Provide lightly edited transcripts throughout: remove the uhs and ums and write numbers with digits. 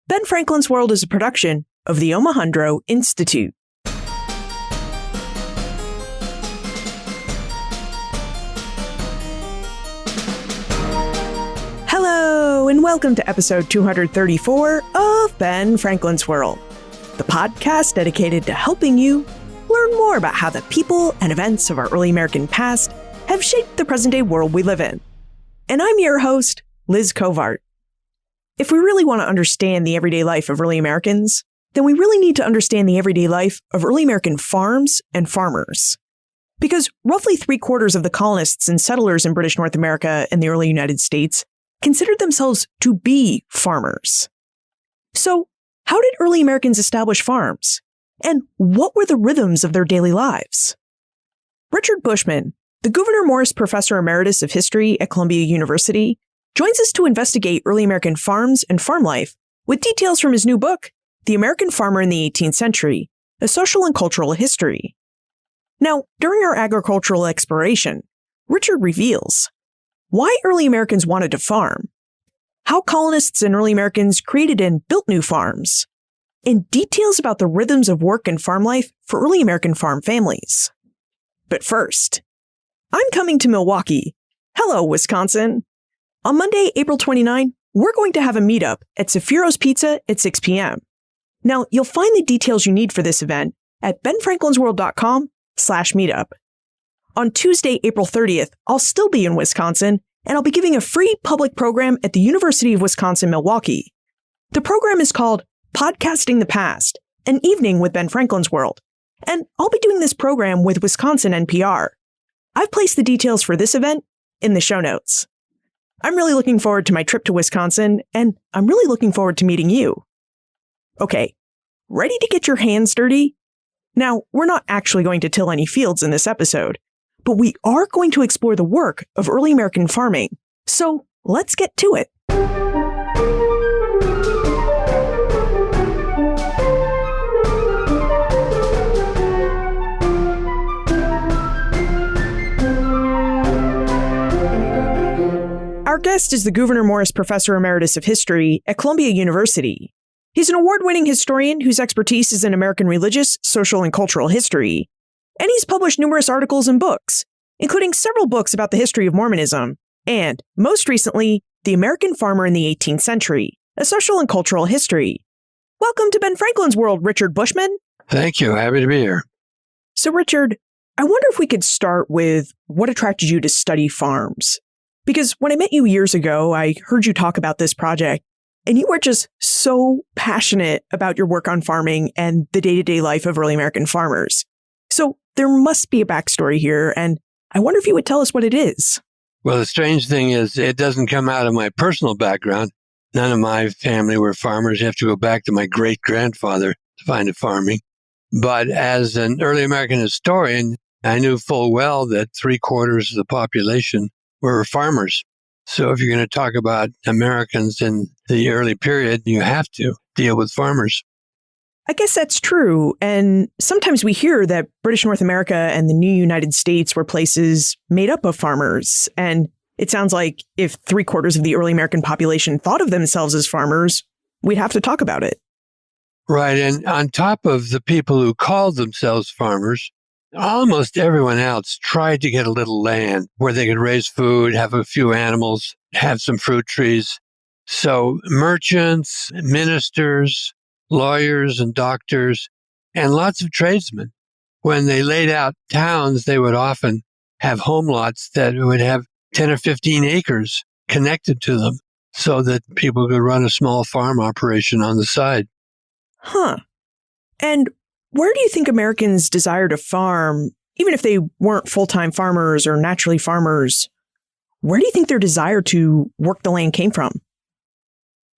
Ben Franklin's World is a production of the Omohundro Institute. Hello, and welcome to episode 234 of Ben Franklin's World, the podcast dedicated to helping you learn more about how the people and events of our early American past have shaped the present-day world we live in. And I'm your host, Liz Covart. If we really want to understand the everyday life of early Americans, then we really need to understand the everyday life of early American farms and farmers. Because roughly 3/4 of the colonists and settlers in British North America and the early United States considered themselves to be farmers. So, how did early Americans establish farms? And what were the rhythms of their daily lives? Richard Bushman, the Gouverneur Morris Professor Emeritus of History at Columbia University, joins us to investigate early American farms and farm life with details from his new book, The American Farmer in the 18th Century, A Social and Cultural History. Now, during our agricultural exploration, Richard reveals why early Americans wanted to farm, how colonists and early Americans created and built new farms, and details about the rhythms of work and farm life for early American farm families. But first, I'm coming to Milwaukee. Hello, Wisconsin. On Monday, April 29, we're going to have a meetup at Safiro's Pizza at 6 p.m. Now, you'll find the details you need for this event at benfranklinsworld.com/meetup. On Tuesday, April 30th, I'll still be in Wisconsin, and I'll be giving a free public program at the University of Wisconsin-Milwaukee. The program is called Podcasting the Past, an evening with Ben Franklin's World, and I'll be doing this program with Wisconsin NPR. I've placed the details for this event in the show notes. I'm really looking forward to my trip to Wisconsin, and I'm really looking forward to meeting you. Okay, ready to get your hands dirty? Now, we're not actually going to till any fields in this episode, but we are going to explore the work of early American farming. So let's get to it. Our guest is the Gouverneur Morris Professor Emeritus of History at Columbia University. He's an award-winning historian whose expertise is in American religious, social, and cultural history. And he's published numerous articles and books, including several books about the history of Mormonism, and, most recently, The American Farmer in the 18th Century, A Social and Cultural History. Welcome to Ben Franklin's World, Richard Bushman. Thank you. Happy to be here. So, Richard, I wonder if we could start with what attracted you to study farms. Because when I met you years ago, I heard you talk about this project, and you were just so passionate about your work on farming and the day-to-day life of early American farmers. So there must be a backstory here, and I wonder if you would tell us what it is. Well, the strange thing is it doesn't come out of my personal background. None of my family were farmers. You have to go back to my great-grandfather to find it farming. But as an early American historian, I knew full well that 3/4 of the population were farmers. So if you're going to talk about Americans in the early period, you have to deal with farmers. I guess that's true. And sometimes we hear that British North America and the new United States were places made up of farmers. And it sounds like if 3/4 of the early American population thought of themselves as farmers, we'd have to talk about it. Right. And on top of the people who called themselves farmers, almost everyone else tried to get a little land where they could raise food, have a few animals, have some fruit trees. So merchants, ministers, lawyers and doctors, and lots of tradesmen. When they laid out towns, they would often have home lots that would have 10 or 15 acres connected to them so that people could run a small farm operation on the side. Huh. And where do you think Americans desire to farm, even if they weren't full-time farmers or naturally farmers? Where do you think their desire to work the land came from?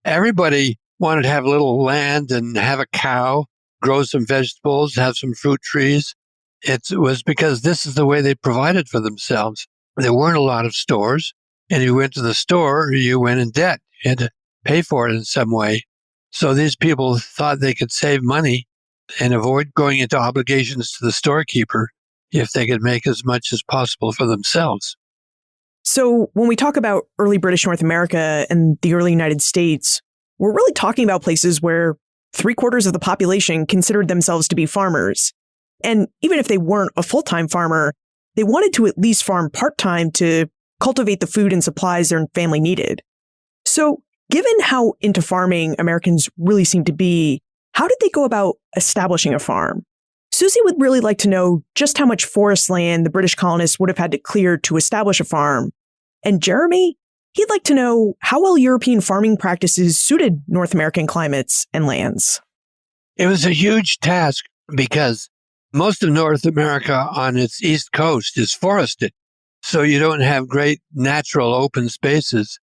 Everybody wanted to have a little land and have a cow, grow some vegetables, have some fruit trees. It was because this is the way they provided for themselves. There weren't a lot of stores. And you went to the store, you went in debt. You had to pay for it in some way. So these people thought they could save money and avoid going into obligations to the storekeeper if they could make as much as possible for themselves. So when we talk about early British North America and the early United States, we're really talking about places where 3/4 of the population considered themselves to be farmers. And even if they weren't a full-time farmer, they wanted to at least farm part-time to cultivate the food and supplies their family needed. So, given how into farming Americans really seem to be, how did they go about establishing a farm? Susie would really like to know just how much forest land the British colonists would have had to clear to establish a farm. And Jeremy, he'd like to know how well European farming practices suited North American climates and lands. It was a huge task because most of North America on its east coast is forested. So you don't have great natural open spaces.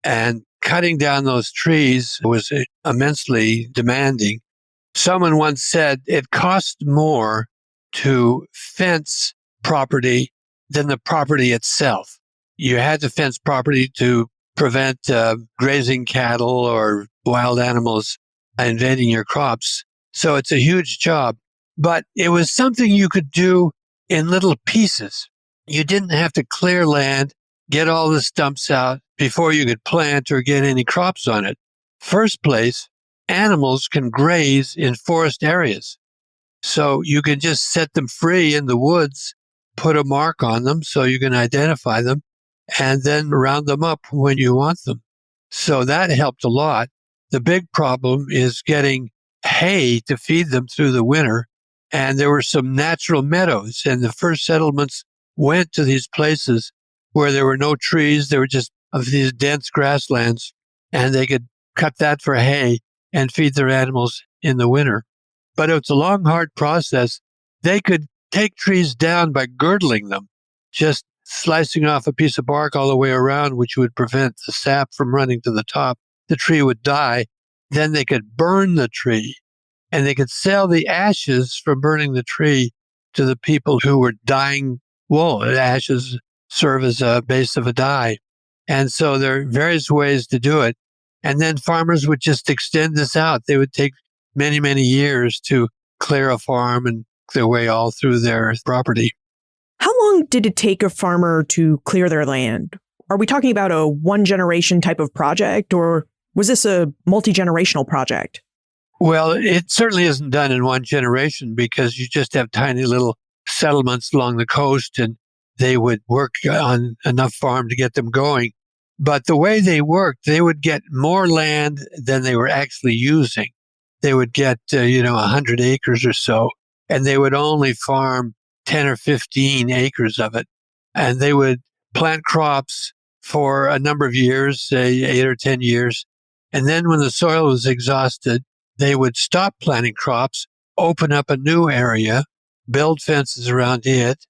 And cutting down those trees was immensely demanding. Someone once said it cost more to fence property than the property itself. You had to fence property to prevent grazing cattle or wild animals invading your crops. So it's a huge job. But it was something you could do in little pieces. You didn't have to clear land, get all the stumps out before you could plant or get any crops on it. First place, animals can graze in forest areas. So you can just set them free in the woods, put a mark on them so you can identify them, and then round them up when you want them. So that helped a lot. The big problem is getting hay to feed them through the winter. And there were some natural meadows, and the first settlements went to these places where there were no trees. There were just of these dense grasslands, and they could cut that for hay and feed their animals in the winter. But it's a long, hard process. They could take trees down by girdling them, just slicing off a piece of bark all the way around, which would prevent the sap from running to the top. The tree would die. Then they could burn the tree, and they could sell the ashes from burning the tree to the people who were dyeing wool. The ashes serve as a base of a dye. And so there are various ways to do it. And then farmers would just extend this out. They would take many, many years to clear a farm and their way all through their property. How long did it take a farmer to clear their land? Are we talking about a one-generation type of project, or was this a multi-generational project? Well, it certainly isn't done in one generation because you just have tiny little settlements along the coast, and they would work on enough farm to get them going. But the way they worked, they would get more land than they were actually using. They would get, 100 acres or so, and they would only farm 10 or 15 acres of it. And they would plant crops for a number of years, say 8 or 10 years. And then when the soil was exhausted, they would stop planting crops, open up a new area, build fences around it,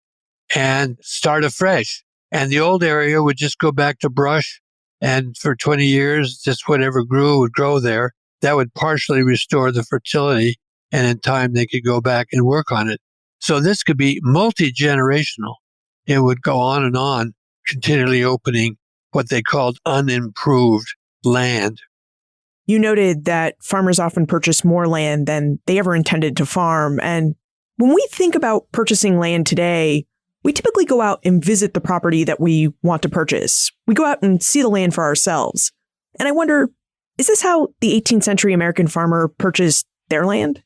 and start afresh. And the old area would just go back to brush. And for 20 years, just whatever grew would grow there. That would partially restore the fertility. And in time, they could go back and work on it. So this could be multi-generational. It would go on, continually opening what they called unimproved land. You noted that farmers often purchase more land than they ever intended to farm. And when we think about purchasing land today, we typically go out and visit the property that we want to purchase. We go out and see the land for ourselves. And I wonder, is this how the 18th century American farmer purchased their land?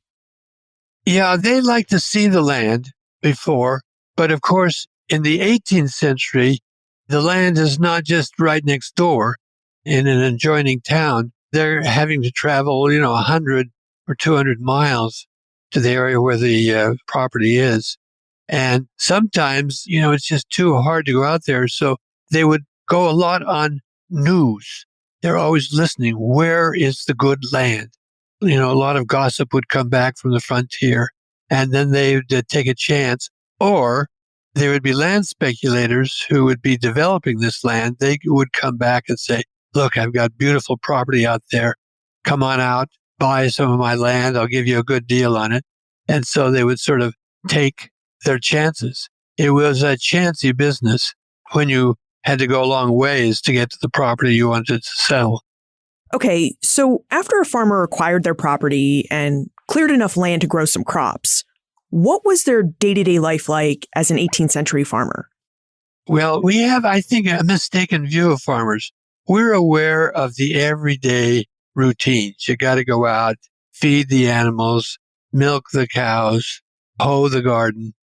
Yeah, they like to see the land before. But of course, in the 18th century, the land is not just right next door in an adjoining town. They're having to travel, 100 or 200 miles to the area where the property is. And sometimes, it's just too hard to go out there. So they would go a lot on news. They're always listening. Where is the good land? A lot of gossip would come back from the frontier, and then they would take a chance. Or there would be land speculators who would be developing this land. They would come back and say, look, I've got beautiful property out there. Come on out, buy some of my land. I'll give you a good deal on it. And so they would sort of take their chances. It was a chancy business when you had to go a long ways to get to the property you wanted to sell. Okay, so after a farmer acquired their property and cleared enough land to grow some crops, what was their day-to-day life like as an 18th century farmer? Well, we have, I think, a mistaken view of farmers. We're aware of the everyday routines. You got to go out, feed the animals, milk the cows, hoe the garden.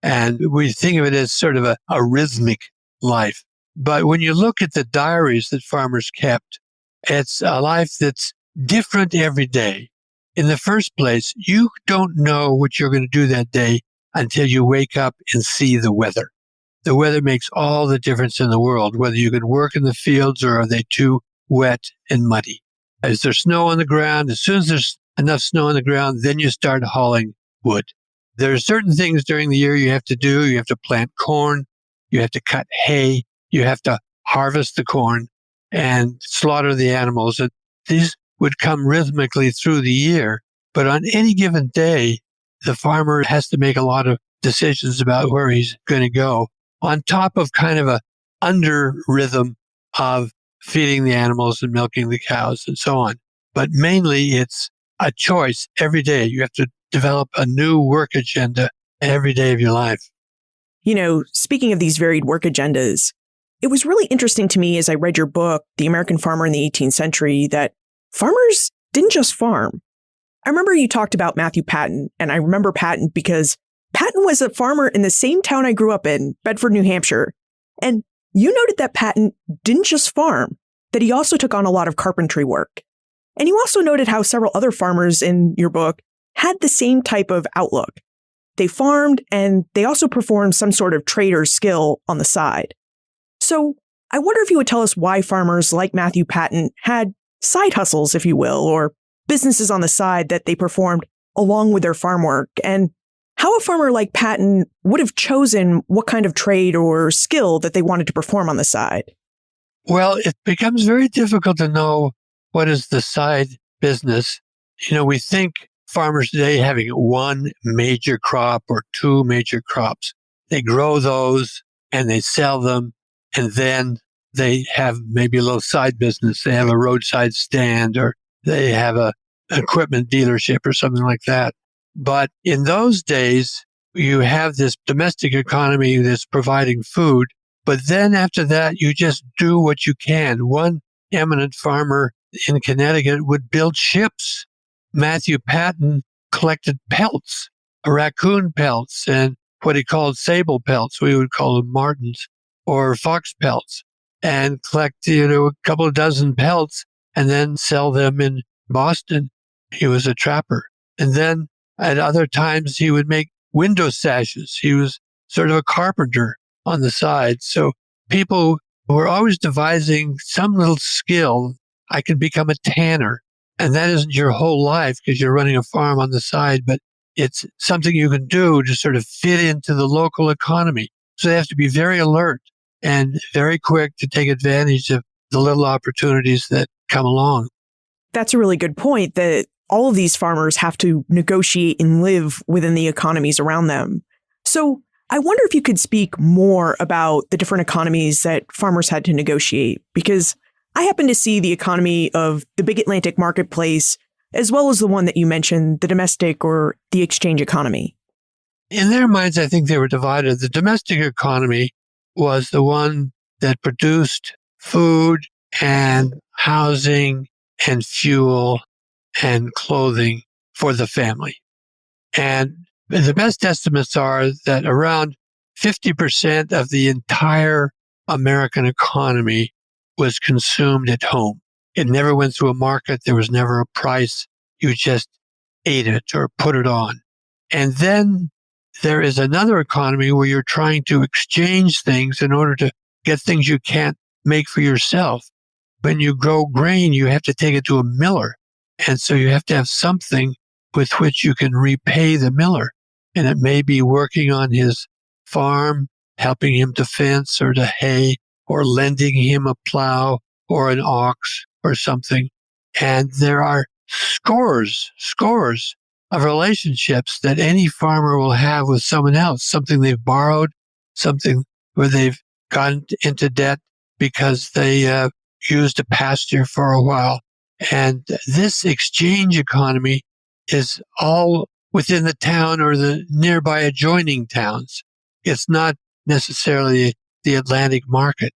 And we think of it as sort of a rhythmic life. But when you look at the diaries that farmers kept, it's a life that's different every day. In the first place, you don't know what you're going to do that day until you wake up and see the weather. The weather makes all the difference in the world, whether you can work in the fields or are they too wet and muddy. Is there snow on the ground? As soon as there's enough snow on the ground, then you start hauling wood. There are certain things during the year you have to do. You have to plant corn. You have to cut hay. You have to harvest the corn and slaughter the animals. And these would come rhythmically through the year. But on any given day, the farmer has to make a lot of decisions about where he's going to go, on top of kind of a under rhythm of feeding the animals and milking the cows and so on. But mainly it's a choice every day. You have to develop a new work agenda every day of your life. You know, speaking of these varied work agendas, it was really interesting to me as I read your book, The American Farmer in the 18th Century, that farmers didn't just farm. I remember you talked about Matthew Patton, and I remember Patton because Patton was a farmer in the same town I grew up in, Bedford, New Hampshire. And you noted that Patton didn't just farm, that he also took on a lot of carpentry work. And you also noted how several other farmers in your book had the same type of outlook. They farmed and they also performed some sort of trade or skill on the side. So I wonder if you would tell us why farmers like Matthew Patton had side hustles, if you will, or businesses on the side that they performed along with their farm work, and how a farmer like Patton would have chosen what kind of trade or skill that they wanted to perform on the side. Well, it becomes very difficult to know what is the side business. You know, we think farmers today having one major crop or two major crops. They grow those and they sell them, and then they have maybe a little side business. They have a roadside stand or they have a equipment dealership or something like that. But in those days, you have this domestic economy that's providing food. But then after that, you just do what you can. One eminent farmer in Connecticut would build ships. Matthew Patton collected pelts, raccoon pelts, and what he called sable pelts. We would call them martens or fox pelts, and collect, a couple of dozen pelts and then sell them in Boston. He was a trapper. And then at other times, he would make window sashes. He was sort of a carpenter on the side. So people were always devising some little skill. I can become a tanner. And that isn't your whole life because you're running a farm on the side, but it's something you can do to sort of fit into the local economy. So they have to be very alert and very quick to take advantage of the little opportunities that come along. That's a really good point, that all of these farmers have to negotiate and live within the economies around them. So I wonder if you could speak more about the different economies that farmers had to negotiate, because I happen to see the economy of the big Atlantic marketplace as well as the one that you mentioned, the domestic or the exchange economy. In their minds, I think they were divided. The domestic economy was the one that produced food and housing and fuel and clothing for the family. And the best estimates are that around 50% of the entire American economy was consumed at home. It never went through a market. There was never a price. You just ate it or put it on. And then there is another economy where you're trying to exchange things in order to get things you can't make for yourself. When you grow grain, you have to take it to a miller. And so you have to have something with which you can repay the miller. And it may be working on his farm, helping him to fence or to hay, or lending him a plow or an ox or something. And there are scores of relationships that any farmer will have with someone else, something they've borrowed, something where they've gotten into debt because they used a pasture for a while. And this exchange economy is all within the town or the nearby adjoining towns. It's not necessarily the Atlantic market.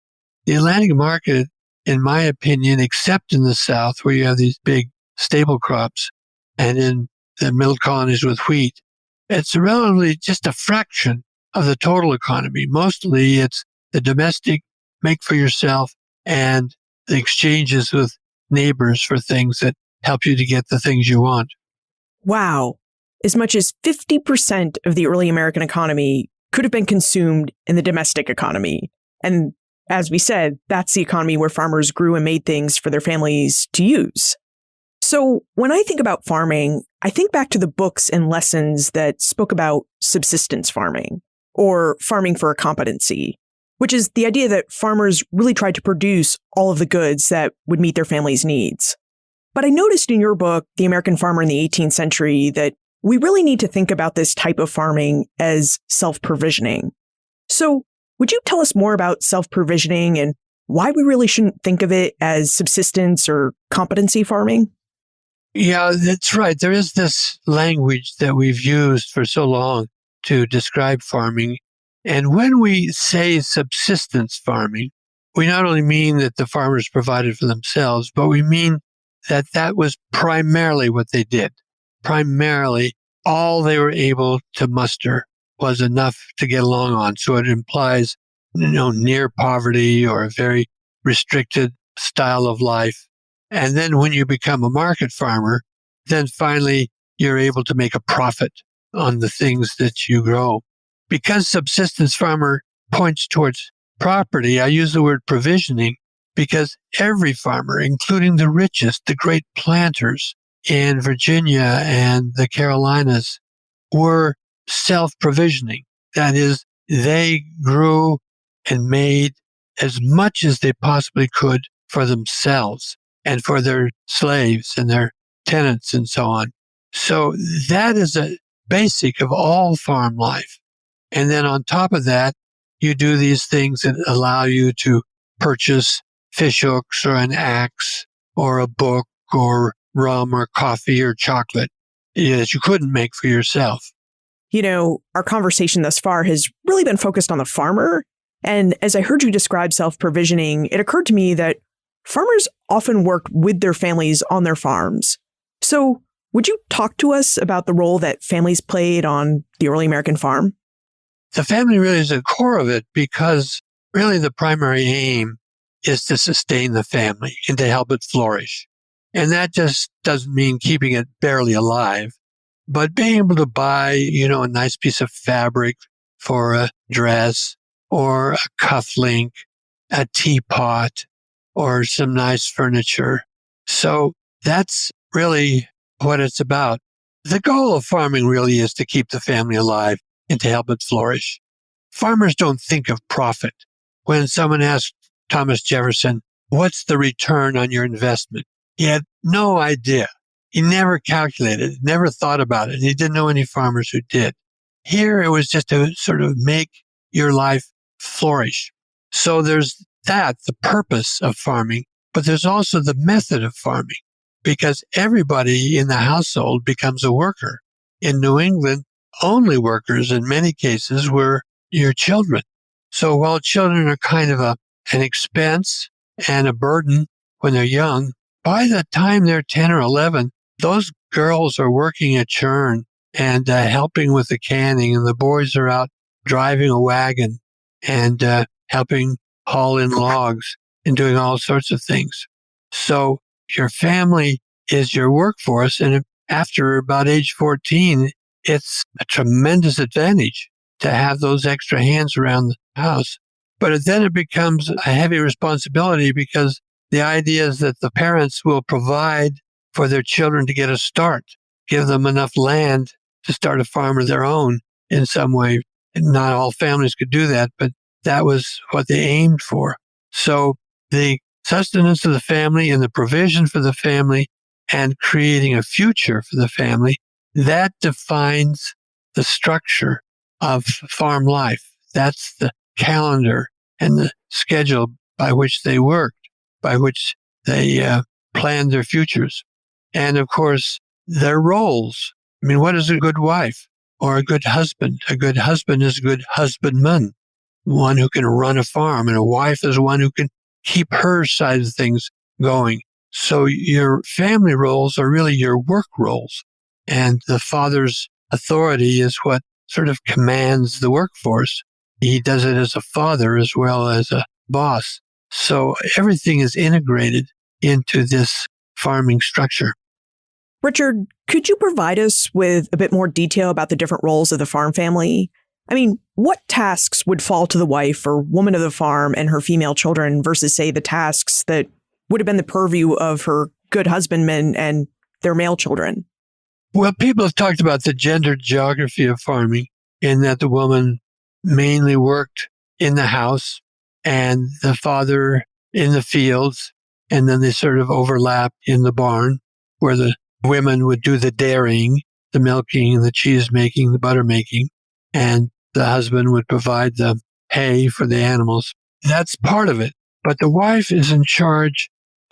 The Atlantic market in my opinion, except in the South where you have these big staple crops and in the middle colonies with wheat, it's relatively just a fraction of the total economy. Mostly it's the domestic, make for yourself, and the exchanges with neighbors for things that help you to get the things you want. Wow. As much as 50% of the early American economy could have been consumed in the domestic economy. And as we said, that's the economy where farmers grew and made things for their families to use. So when I think about farming, I think back to the books and lessons that spoke about subsistence farming or farming for a competency, which is the idea that farmers really tried to produce all of the goods that would meet their family's needs. But I noticed in your book, The American Farmer in the 18th Century, that we really need to think about this type of farming as self-provisioning. So would you tell us more about self-provisioning and why we really shouldn't think of it as subsistence or competency farming? Yeah, that's right. There is this language that we've used for so long to describe farming. And when we say subsistence farming, we not only mean that the farmers provided for themselves, but we mean that that was primarily what they did. Primarily, all they were able to muster was enough to get along on. So it implies, near poverty or a very restricted style of life. And then when you become a market farmer, then finally you're able to make a profit on the things that you grow. Because subsistence farmer points towards property, I use the word provisioning because every farmer, including the richest, the great planters in Virginia and the Carolinas, were self-provisioning. That is, they grew and made as much as they possibly could for themselves and for their slaves and their tenants and so on. So that is a basic of all farm life. And then on top of that, you do these things that allow you to purchase fish hooks or an axe or a book or rum or coffee or chocolate that you couldn't make for yourself. Our conversation thus far has really been focused on the farmer. And as I heard you describe self-provisioning, it occurred to me that farmers often worked with their families on their farms. So would you talk to us about the role that families played on the early American farm? The family really is the core of it because really the primary aim is to sustain the family and to help it flourish. And that just doesn't mean keeping it barely alive, but being able to buy, a nice piece of fabric for a dress or a cufflink, a teapot, or some nice furniture. So that's really what it's about. The goal of farming really is to keep the family alive and to help it flourish. Farmers don't think of profit. When someone asked Thomas Jefferson, what's the return on your investment? He had no idea. He never calculated, never thought about it. He didn't know any farmers who did. Here it was just to sort of make your life flourish. So there's that, the purpose of farming, but there's also the method of farming because everybody in the household becomes a worker. In New England, only workers in many cases were your children. So while children are kind of an expense and a burden when they're young, by the time they're 10 or 11, those girls are working a churn and helping with the canning, and the boys are out driving a wagon and helping haul in logs and doing all sorts of things. So your family is your workforce, and after about age 14, it's a tremendous advantage to have those extra hands around the house. But then it becomes a heavy responsibility because the idea is that the parents will provide for their children to get a start, give them enough land to start a farm of their own in some way. And not all families could do that, but that was what they aimed for. So the sustenance of the family and the provision for the family and creating a future for the family, that defines the structure of farm life. That's the calendar and the schedule by which they worked, by which they planned their futures. And of course, their roles. I mean, what is a good wife or a good husband? A good husband is a good husbandman, one who can run a farm, and a wife is one who can keep her side of things going. So your family roles are really your work roles. And the father's authority is what sort of commands the workforce. He does it as a father as well as a boss. So everything is integrated into this farming structure. Richard, could you provide us with a bit more detail about the different roles of the farm family? I mean, what tasks would fall to the wife or woman of the farm and her female children versus, say, the tasks that would have been the purview of her good husbandmen and their male children? Well, people have talked about the gender geography of farming in that the woman mainly worked in the house and the father in the fields, and then they sort of overlap in the barn where the women would do the dairying, the milking, the cheese making, the butter making, and the husband would provide the hay for the animals. That's part of it. But the wife is in charge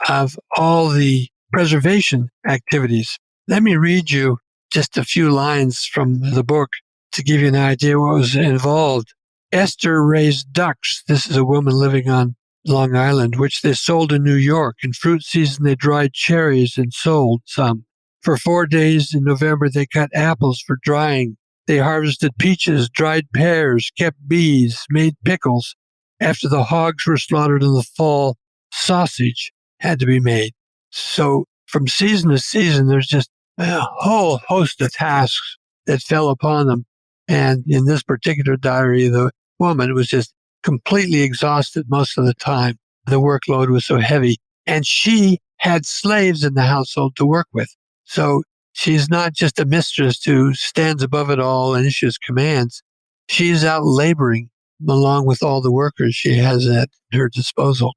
of all the preservation activities. Let me read you just a few lines from the book to give you an idea what was involved. Esther raised ducks. This is a woman living on Long Island, which they sold in New York. In fruit season, they dried cherries and sold some. For 4 days in November, they cut apples for drying. They harvested peaches, dried pears, kept bees, made pickles. After the hogs were slaughtered in the fall, sausage had to be made. So from season to season, there's just a whole host of tasks that fell upon them. And in this particular diary, the woman was just completely exhausted most of the time. The workload was so heavy. And she had slaves in the household to work with. So she's not just a mistress who stands above it all and issues commands. She's out laboring along with all the workers she has at her disposal.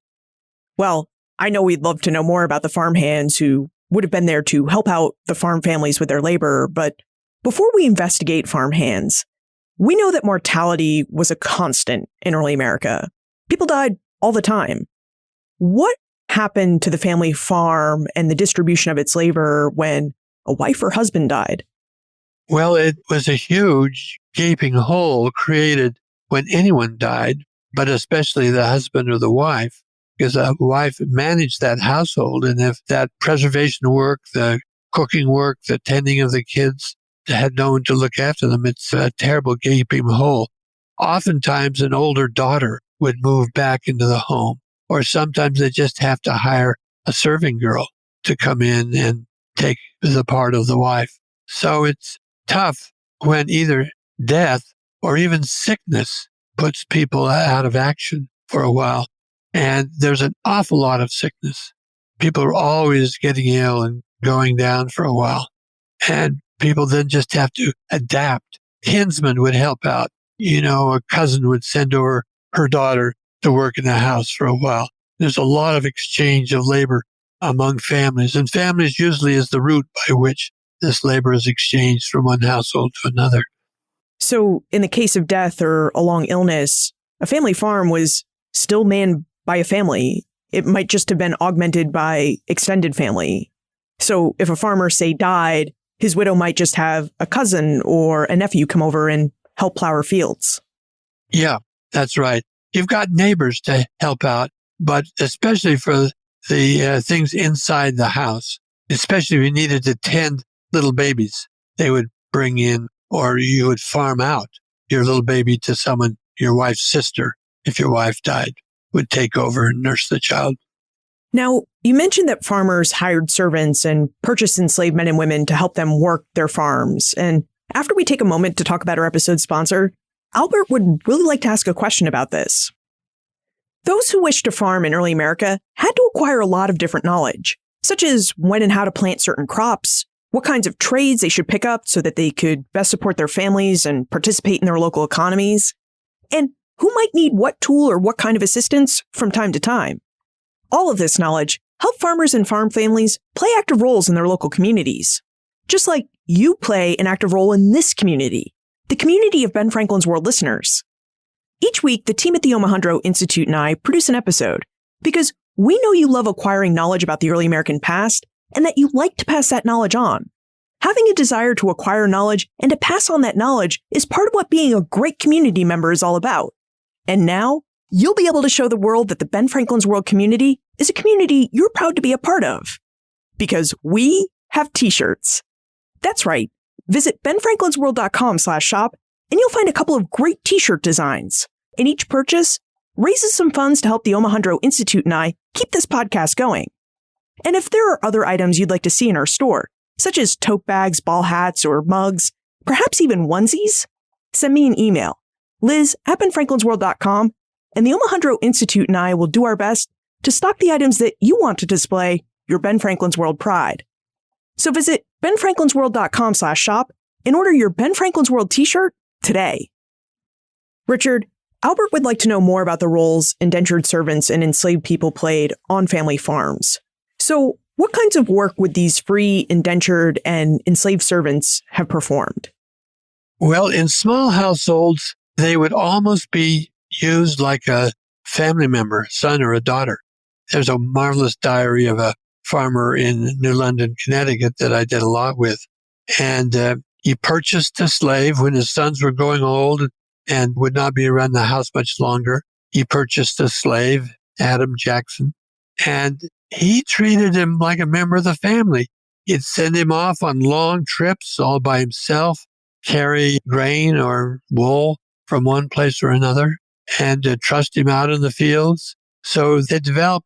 Well, I know we'd love to know more about the farmhands who would have been there to help out the farm families with their labor, but before we investigate farmhands, we know that mortality was a constant in early America. People died all the time. What happened to the family farm and the distribution of its labor when a wife or husband died? Well, it was a huge gaping hole created when anyone died, but especially the husband or the wife, because a wife managed that household. And if that preservation work, the cooking work, the tending of the kids had no one to look after them, it's a terrible gaping hole. Oftentimes, an older daughter would move back into the home, or sometimes they just have to hire a serving girl to come in and take the part of the wife. So it's tough when either death or even sickness puts people out of action for a while. And there's an awful lot of sickness. People are always getting ill and going down for a while. And people then just have to adapt. Kinsmen would help out. A cousin would send over her daughter to work in the house for a while. There's a lot of exchange of labor among families. And families usually is the route by which this labor is exchanged from one household to another. So in the case of death or a long illness, a family farm was still manned by a family. It might just have been augmented by extended family. So if a farmer, say, died, his widow might just have a cousin or a nephew come over and help plow her fields. Yeah, that's right. You've got neighbors to help out, but especially for the things inside the house, especially if you needed to tend little babies, they would bring in, or you would farm out your little baby to someone, your wife's sister, if your wife died, would take over and nurse the child. Now, you mentioned that farmers hired servants and purchased enslaved men and women to help them work their farms. And after we take a moment to talk about our episode sponsor, Albert would really like to ask a question about this. Those who wished to farm in early America had to acquire a lot of different knowledge, such as when and how to plant certain crops, what kinds of trades they should pick up so that they could best support their families and participate in their local economies, and who might need what tool or what kind of assistance from time to time. All of this knowledge helped farmers and farm families play active roles in their local communities, just like you play an active role in this community, the community of Ben Franklin's World listeners. Each week, the team at the Omohundro Institute and I produce an episode because we know you love acquiring knowledge about the early American past and that you like to pass that knowledge on. Having a desire to acquire knowledge and to pass on that knowledge is part of what being a great community member is all about. And now, you'll be able to show the world that the Ben Franklin's World community is a community you're proud to be a part of. Because we have t-shirts. That's right. Visit benfranklinsworld.com/shop and you'll find a couple of great t-shirt designs. And each purchase raises some funds to help the Omohundro Institute and I keep this podcast going. And if there are other items you'd like to see in our store, such as tote bags, ball hats, or mugs, perhaps even onesies, send me an email, liz@benfranklinsworld.com, and the Omohundro Institute and I will do our best to stock the items that you want to display your Ben Franklin's World pride. So visit benfranklinsworld.com/shop and order your Ben Franklin's World t-shirt today. Richard, Albert would like to know more about the roles indentured servants and enslaved people played on family farms. So what kinds of work would these free, indentured, and enslaved servants have performed? Well, in small households, they would almost be used like a family member, son or a daughter. There's a marvelous diary of a farmer in New London, Connecticut that I did a lot with. And he purchased a slave when his sons were growing old and would not be around the house much longer. He purchased a slave, Adam Jackson, and he treated him like a member of the family. He'd send him off on long trips all by himself, carry grain or wool from one place or another, and trust him out in the fields. So they develop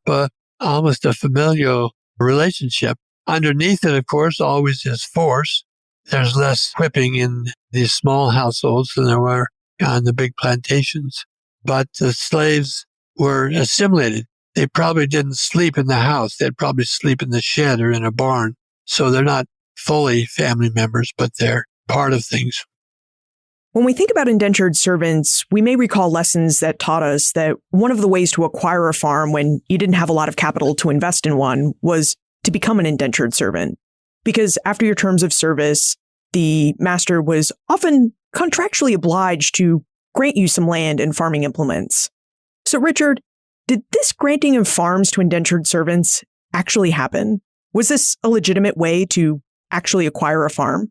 almost a familial relationship. Underneath it, of course, always is force. There's less whipping in these small households than there were on the big plantations. But the slaves were assimilated. They probably didn't sleep in the house. They'd probably sleep in the shed or in a barn. So they're not fully family members, but they're part of things. When we think about indentured servants, we may recall lessons that taught us that one of the ways to acquire a farm when you didn't have a lot of capital to invest in one was to become an indentured servant. Because after your terms of service, the master was often contractually obliged to grant you some land and farming implements. So, Richard, did this granting of farms to indentured servants actually happen? Was this a legitimate way to actually acquire a farm?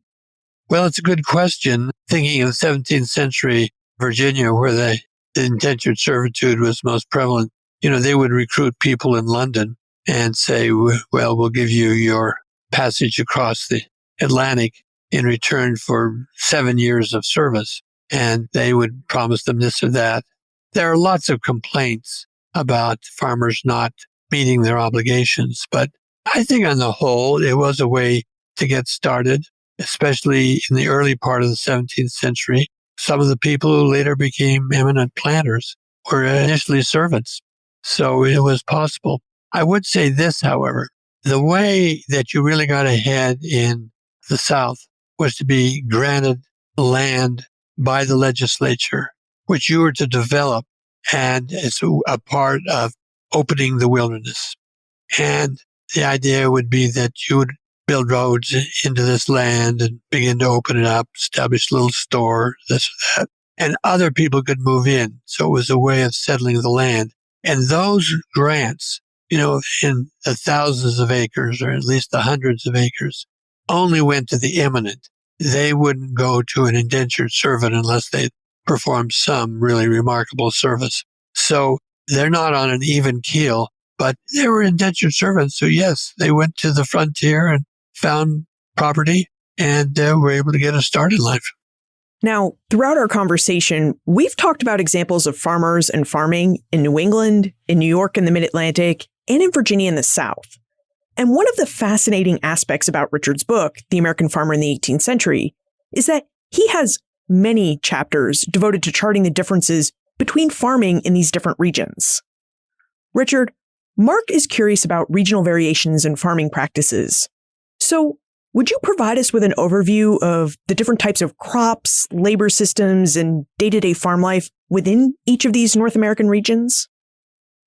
Well, it's a good question. Thinking of 17th century Virginia, where the indentured servitude was most prevalent, they would recruit people in London and say, well, we'll give you your passage across the Atlantic in return for 7 years of service. And they would promise them this or that. There are lots of complaints about farmers not meeting their obligations, but I think on the whole, it was a way to get started, especially in the early part of the 17th century. Some of the people who later became eminent planters were initially servants, so it was possible. I would say this, however, the way that you really got ahead in the South was to be granted land by the legislature, which you were to develop, and it's a part of opening the wilderness. And the idea would be that you would build roads into this land and begin to open it up, establish a little store, this or that, and other people could move in. So it was a way of settling the land. And those grants, in the thousands of acres, or at least the hundreds of acres, only went to the eminent. They wouldn't go to an indentured servant unless they performed some really remarkable service. So they're not on an even keel, but they were indentured servants. So yes, they went to the frontier and found property and were able to get a start in life. Now, throughout our conversation, we've talked about examples of farmers and farming in New England, in New York in the Mid-Atlantic, and in Virginia in the South. And one of the fascinating aspects about Richard's book, The American Farmer in the 18th Century, is that he has many chapters devoted to charting the differences between farming in these different regions. Richard, Mark is curious about regional variations in farming practices. So, would you provide us with an overview of the different types of crops, labor systems, and day-to-day farm life within each of these North American regions?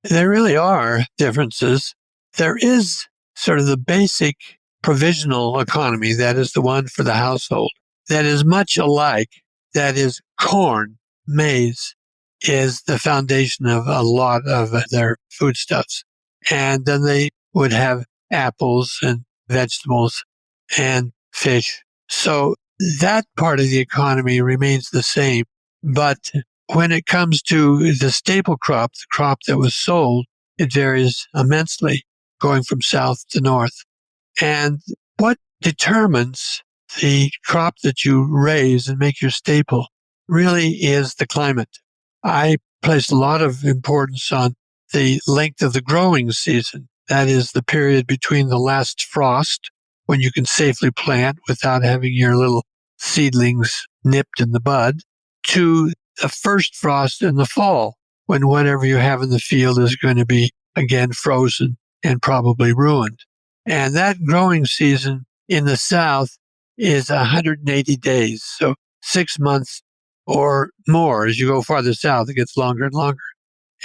There really are differences. There is sort of the basic provisional economy, that is the one for the household, that is much alike. That is corn, maize is the foundation of a lot of their foodstuffs. And then they would have apples and vegetables and fish. So that part of the economy remains the same. But when it comes to the staple crop, the crop that was sold, it varies immensely going from south to north. And what determines the crop that you raise and make your staple really is the climate. I place a lot of importance on the length of the growing season. That is the period between the last frost, when you can safely plant without having your little seedlings nipped in the bud, to the first frost in the fall, when whatever you have in the field is going to be again frozen and probably ruined. And that growing season in the South is 180 days. So 6 months or more. As you go farther south, it gets longer and longer.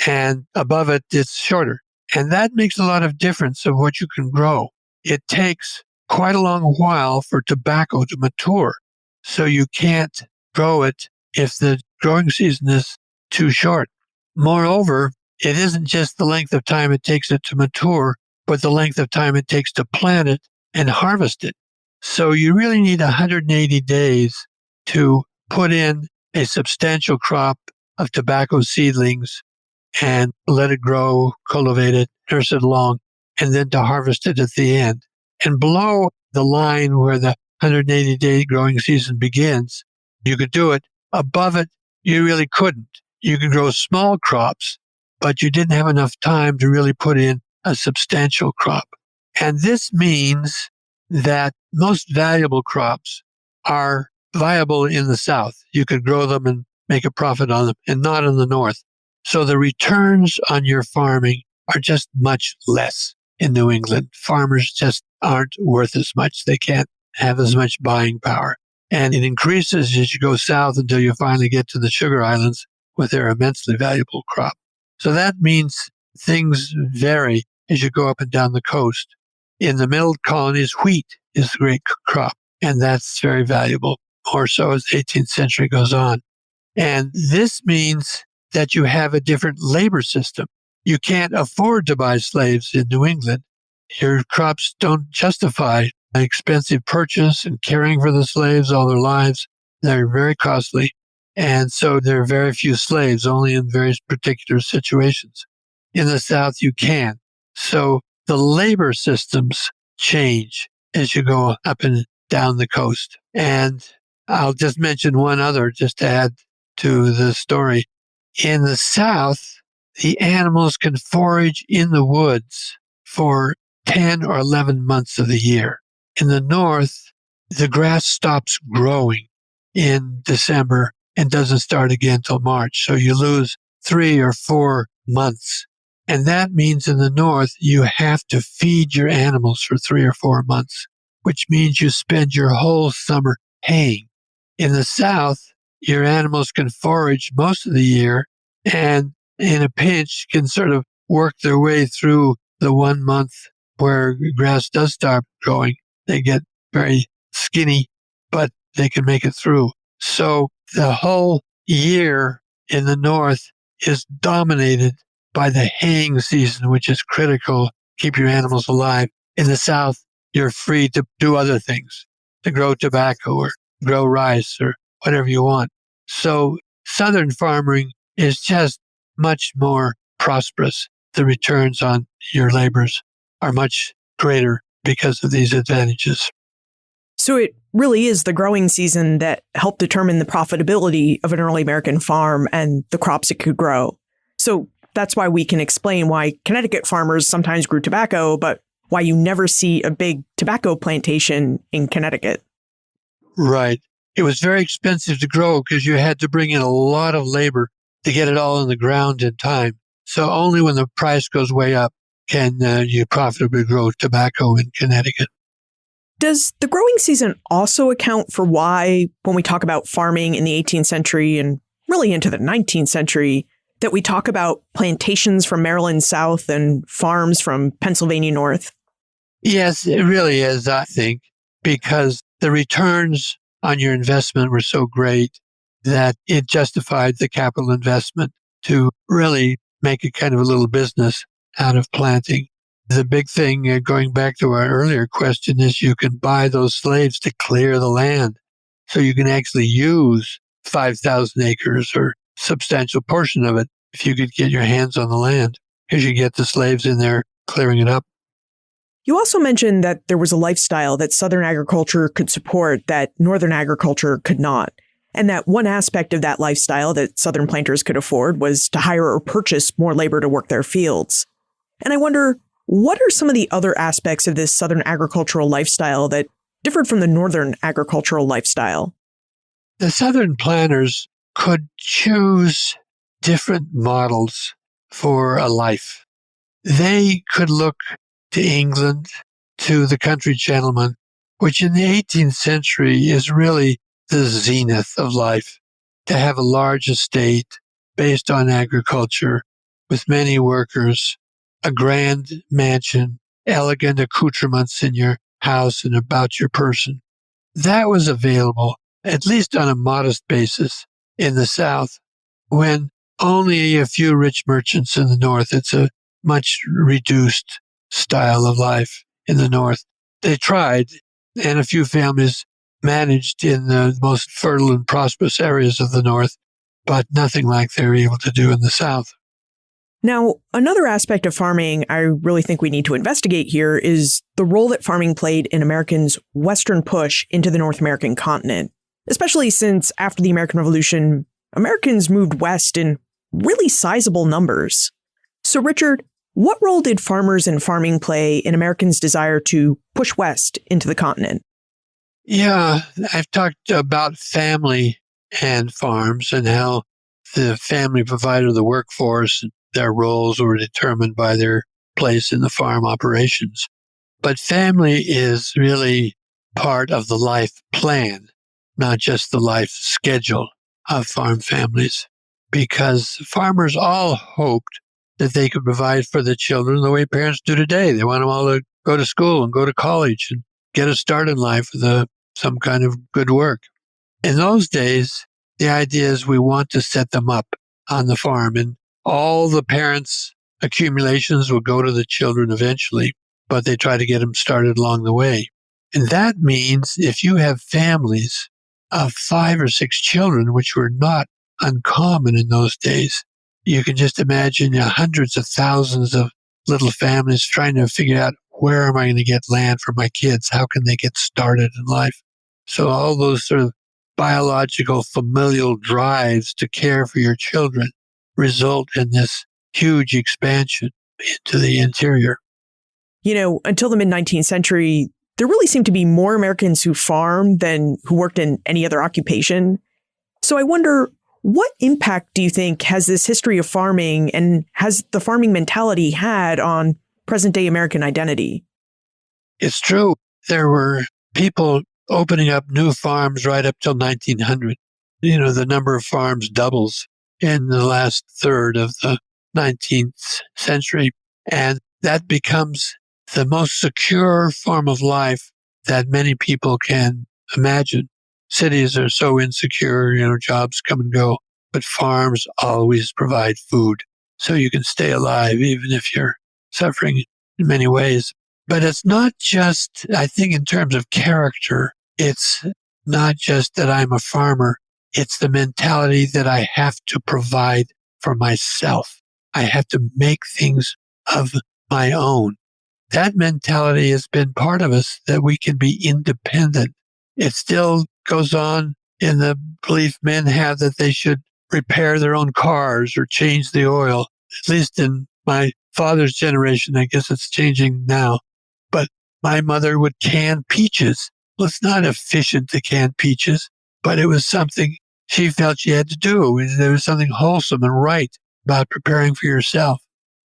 And above it, it's shorter. And that makes a lot of difference of what you can grow. It takes quite a long while for tobacco to mature. So you can't grow it if the growing season is too short. Moreover, it isn't just the length of time it takes it to mature, but the length of time it takes to plant it and harvest it. So you really need 180 days to put in a substantial crop of tobacco seedlings and let it grow, cultivate it, nurse it along, and then to harvest it at the end. And below the line where the 180-day growing season begins, you could do it. Above it, you really couldn't. You could grow small crops, but you didn't have enough time to really put in a substantial crop. And this means that most valuable crops are viable in the South. You could grow them and make a profit on them, and not in the North. So the returns on your farming are just much less in New England. Farmers just aren't worth as much. They can't have as much buying power. And it increases as you go south until you finally get to the Sugar Islands with their immensely valuable crop. So that means things vary as you go up and down the coast. In the middle colonies, wheat is the great crop, and that's very valuable, more so as the 18th century goes on. And this means that you have a different labor system. You can't afford to buy slaves in New England. Your crops don't justify an expensive purchase and caring for the slaves all their lives. They're very costly. And so there are very few slaves, only in very particular situations. In the South, you can. So the labor systems change as you go up and down the coast. And I'll just mention one other just to add to the story. In the South, the animals can forage in the woods for 10 or 11 months of the year. In the North, the grass stops growing in December and doesn't start again till March. So you lose 3 or 4 months. And that means in the North, you have to feed your animals for 3 or 4 months, which means you spend your whole summer haying. In the South, your animals can forage most of the year and in a pinch can sort of work their way through the 1 month where grass does start growing. They get very skinny, but they can make it through. So the whole year in the North is dominated by the haying season, which is critical to keep your animals alive. In the South, you're free to do other things, to grow tobacco or grow rice or whatever you want. So Southern farming is just much more prosperous. The returns on your labors are much greater because of these advantages. So it really is the growing season that helped determine the profitability of an early American farm and the crops it could grow. So that's why we can explain why Connecticut farmers sometimes grew tobacco, but why you never see a big tobacco plantation in Connecticut. Right. It was very expensive to grow because you had to bring in a lot of labor to get it all in the ground in time. So only when the price goes way up can you profitably grow tobacco in Connecticut. Does the growing season also account for why, when we talk about farming in the 18th century and really into the 19th century, that we talk about plantations from Maryland south and farms from Pennsylvania north? Yes, it really is, I think, because the returns on your investment were so great that it justified the capital investment to really make a kind of a little business out of planting. The big thing, going back to our earlier question, is you can buy those slaves to clear the land. So you can actually use 5,000 acres or substantial portion of it if you could get your hands on the land, because you get the slaves in there clearing it up. You also mentioned that there was a lifestyle that Southern agriculture could support that Northern agriculture could not, and that one aspect of that lifestyle that Southern planters could afford was to hire or purchase more labor to work their fields. And I wonder, what are some of the other aspects of this Southern agricultural lifestyle that differed from the Northern agricultural lifestyle? The Southern planters could choose different models for a life. They could look to England, to the country gentleman, which in the 18th century is really the zenith of life, to have a large estate based on agriculture with many workers, a grand mansion, elegant accoutrements in your house and about your person. That was available, at least on a modest basis, in the South, when only a few rich merchants in the North. It's a much reduced style of life in the North. They tried, and a few families managed in the most fertile and prosperous areas of the North, but nothing like they were able to do in the South. Now, another aspect of farming I really think we need to investigate here is the role that farming played in Americans' Western push into the North American continent, especially since after the American Revolution, Americans moved west in really sizable numbers. So, Richard, what role did farmers and farming play in Americans' desire to push west into the continent? Yeah, I've talked about family and farms and how the family provided the workforce. Their roles were determined by their place in the farm operations. But family is really part of the life plan, not just the life schedule of farm families, because farmers all hoped that they could provide for the children the way parents do today. They want them all to go to school and go to college and get a start in life with some kind of good work. In those days, the idea is we want to set them up on the farm, and all the parents' accumulations will go to the children eventually, but they try to get them started along the way. And that means if you have families of 5 or 6 children, which were not uncommon in those days, you can just imagine hundreds of thousands of little families trying to figure out, where am I going to get land for my kids? How can they get started in life? So all those sort of biological familial drives to care for your children result in this huge expansion into the interior. Until the mid-19th century, there really seemed to be more Americans who farmed than who worked in any other occupation. So I wonder, what impact do you think has this history of farming and has the farming mentality had on present-day American identity? It's true. There were people opening up new farms right up till 1900. The number of farms doubles in the last third of the 19th century. And that becomes the most secure form of life that many people can imagine. Cities are so insecure, jobs come and go, but farms always provide food. So you can stay alive even if you're suffering in many ways. But it's not just, I think in terms of character, it's not just that I'm a farmer. It's the mentality that I have to provide for myself. I have to make things of my own. That mentality has been part of us, that we can be independent. It still goes on in the belief men have that they should repair their own cars or change the oil. At least in my father's generation, I guess it's changing now. But my mother would can peaches. Well, it's not efficient to can peaches, but it was something she felt she had to do. There was something wholesome and right about preparing for yourself.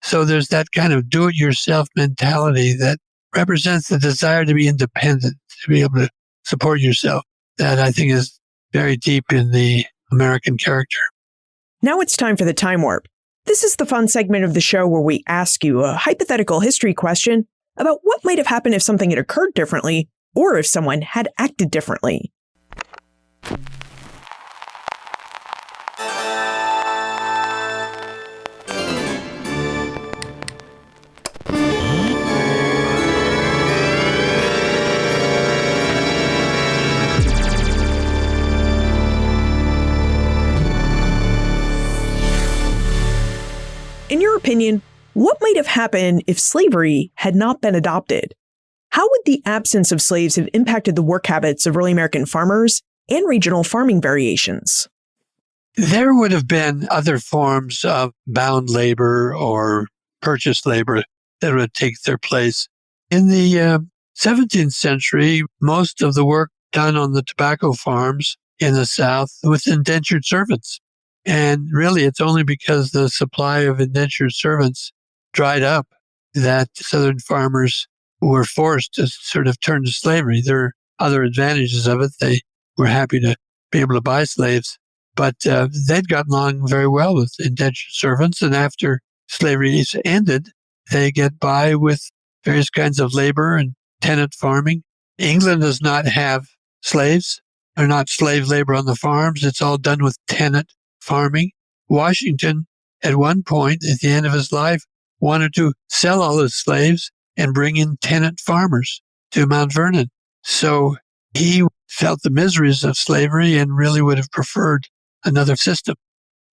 So there's that kind of do-it-yourself mentality that represents the desire to be independent, to be able to support yourself, that I think is very deep in the American character. Now it's time for the Time Warp. This is the fun segment of the show where we ask you a hypothetical history question about what might have happened if something had occurred differently or if someone had acted differently. opinion, what might have happened if slavery had not been adopted? How would the absence of slaves have impacted the work habits of early American farmers and regional farming variations? There would have been other forms of bound labor or purchased labor that would take their place. In the 17th century, most of the work done on the tobacco farms in the South with indentured servants. And really, it's only because the supply of indentured servants dried up that Southern farmers were forced to sort of turn to slavery. There are other advantages of it. They were happy to be able to buy slaves, but they'd gotten along very well with indentured servants. And after slavery is ended, they get by with various kinds of labor and tenant farming. England does not have slaves. They're not slave labor on the farms. It's all done with tenant farming. Washington, at one point at the end of his life, wanted to sell all his slaves and bring in tenant farmers to Mount Vernon. So he felt the miseries of slavery and really would have preferred another system.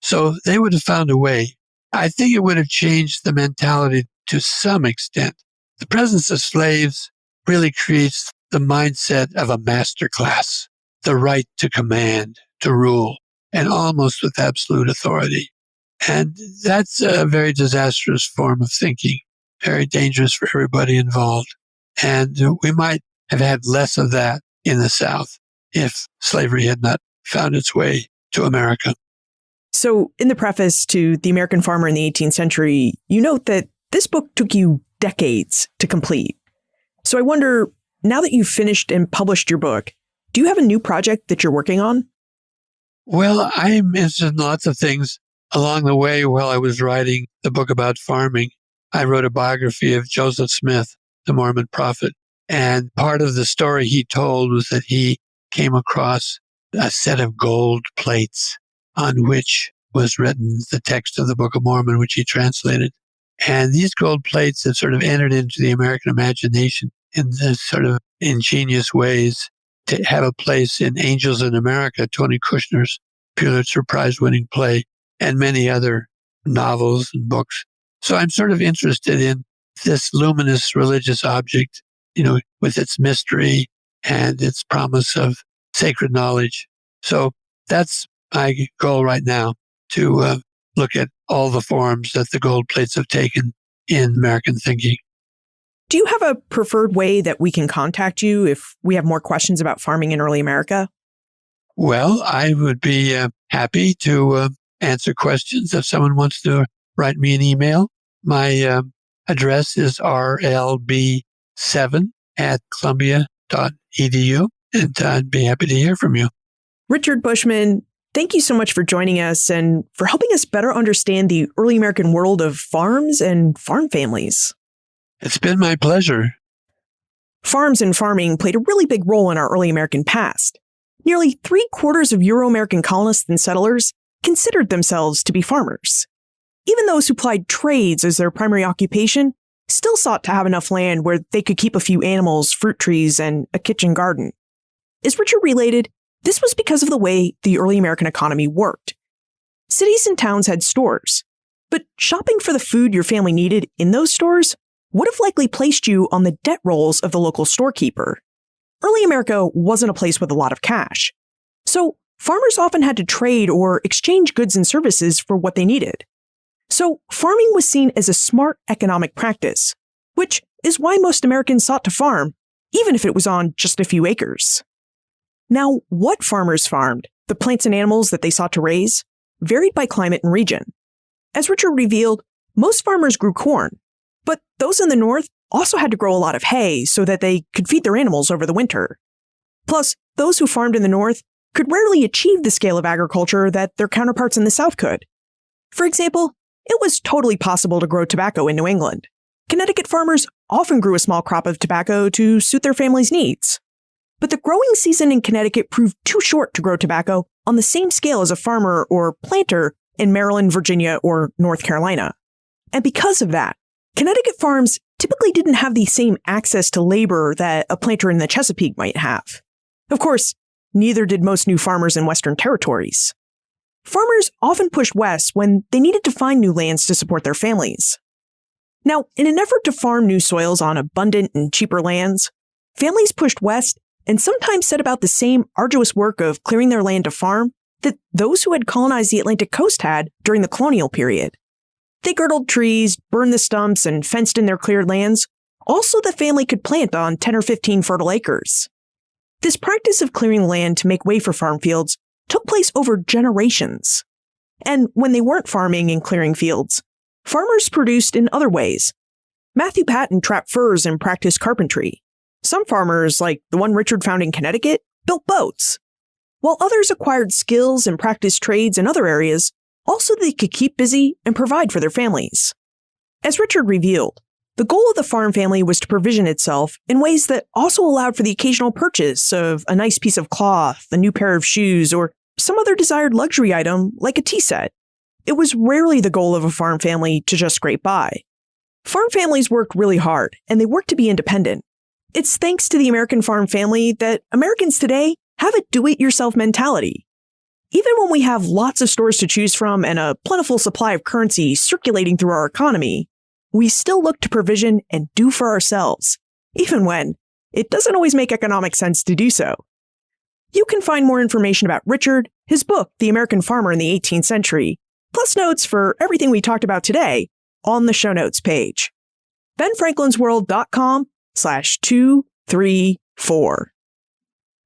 So they would have found a way. I think it would have changed the mentality to some extent. The presence of slaves really creates the mindset of a master class, the right to command, to rule, and almost with absolute authority. And that's a very disastrous form of thinking, very dangerous for everybody involved. And we might have had less of that in the South if slavery had not found its way to America. So in the preface to The American Farmer in the 18th Century, you note that this book took you decades to complete. So I wonder, now that you've finished and published your book, do you have a new project that you're working on? Well, I'm interested in lots of things. Along the way, while I was writing the book about farming, I wrote a biography of Joseph Smith, the Mormon prophet. And part of the story he told was that he came across a set of gold plates on which was written the text of the Book of Mormon, which he translated. And these gold plates have sort of entered into the American imagination in this sort of ingenious ways to have a place in Angels in America, Tony Kushner's Pulitzer Prize-winning play, and many other novels and books. So I'm sort of interested in this luminous religious object, with its mystery and its promise of sacred knowledge. So that's my goal right now, to look at all the forms that the gold plates have taken in American thinking. Do you have a preferred way that we can contact you if we have more questions about farming in early America? Well, I would be happy to answer questions if someone wants to write me an email. My address is rlb7@columbia.edu, and I'd be happy to hear from you. Richard Bushman, thank you so much for joining us and for helping us better understand the early American world of farms and farm families. It's been my pleasure. Farms and farming played a really big role in our early American past. Nearly 3/4 of Euro-American colonists and settlers considered themselves to be farmers. Even those who plied trades as their primary occupation still sought to have enough land where they could keep a few animals, fruit trees, and a kitchen garden. As Richard related, this was because of the way the early American economy worked. Cities and towns had stores, but shopping for the food your family needed in those stores would have likely placed you on the debt rolls of the local storekeeper. Early America wasn't a place with a lot of cash, so farmers often had to trade or exchange goods and services for what they needed. So farming was seen as a smart economic practice, which is why most Americans sought to farm, even if it was on just a few acres. Now, what farmers farmed, the plants and animals that they sought to raise, varied by climate and region. As Richard revealed, most farmers grew corn, but those in the north also had to grow a lot of hay so that they could feed their animals over the winter. Plus, those who farmed in the north could rarely achieve the scale of agriculture that their counterparts in the south could. For example, it was totally possible to grow tobacco in New England. Connecticut farmers often grew a small crop of tobacco to suit their family's needs. But the growing season in Connecticut proved too short to grow tobacco on the same scale as a farmer or planter in Maryland, Virginia, or North Carolina. And because of that, Connecticut farms typically didn't have the same access to labor that a planter in the Chesapeake might have. Of course, neither did most new farmers in Western territories. farmers often pushed west when they needed to find new lands to support their families. Now, in an effort to farm new soils on abundant and cheaper lands, families pushed west and sometimes set about the same arduous work of clearing their land to farm that those who had colonized the Atlantic coast had during the colonial period. They girdled trees, burned the stumps, and fenced in their cleared lands, all so the family could plant on 10 or 15 fertile acres. This practice of clearing land to make way for farm fields took place over generations. And when they weren't farming and clearing fields, farmers produced in other ways. Matthew Patton trapped furs and practiced carpentry. Some farmers, like the one Richard found in Connecticut, built boats, while others acquired skills and practiced trades in other areas, also they could keep busy and provide for their families. As Richard revealed, the goal of the farm family was to provision itself in ways that also allowed for the occasional purchase of a nice piece of cloth, a new pair of shoes, or some other desired luxury item like a tea set. It was rarely the goal of a farm family to just scrape by. Farm families worked really hard, and they worked to be independent. It's thanks to the American farm family that Americans today have a do-it-yourself mentality. Even when we have lots of stores to choose from and a plentiful supply of currency circulating through our economy, we still look to provision and do for ourselves, even when it doesn't always make economic sense to do so. You can find more information about Richard, his book, The American Farmer in the 18th Century, plus notes for everything we talked about today on the show notes page. benfranklinsworld.com/234.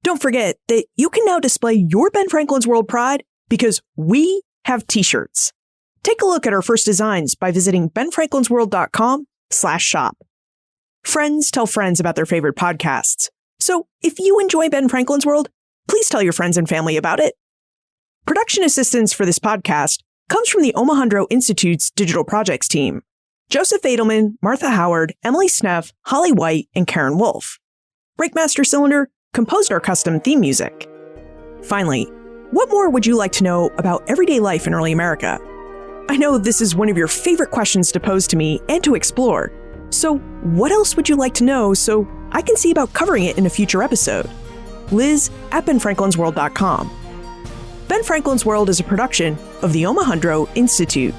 Don't forget that you can now display your Ben Franklin's World pride because we have t-shirts. Take a look at our first designs by visiting benfranklinsworld.com/shop. Friends tell friends about their favorite podcasts. So if you enjoy Ben Franklin's World, please tell your friends and family about it. Production assistance for this podcast comes from the Omohundro Institute's Digital Projects team. Joseph Edelman, Martha Howard, Emily Sneff, Holly White, and Karen Wolf. Breakmaster Cylinder composed our custom theme music. Finally, what more would you like to know about everyday life in early America? I know this is one of your favorite questions to pose to me and to explore. So what else would you like to know so I can see about covering it in a future episode? Liz at benfranklinsworld.com. Ben Franklin's World is a production of the Omohundro Institute.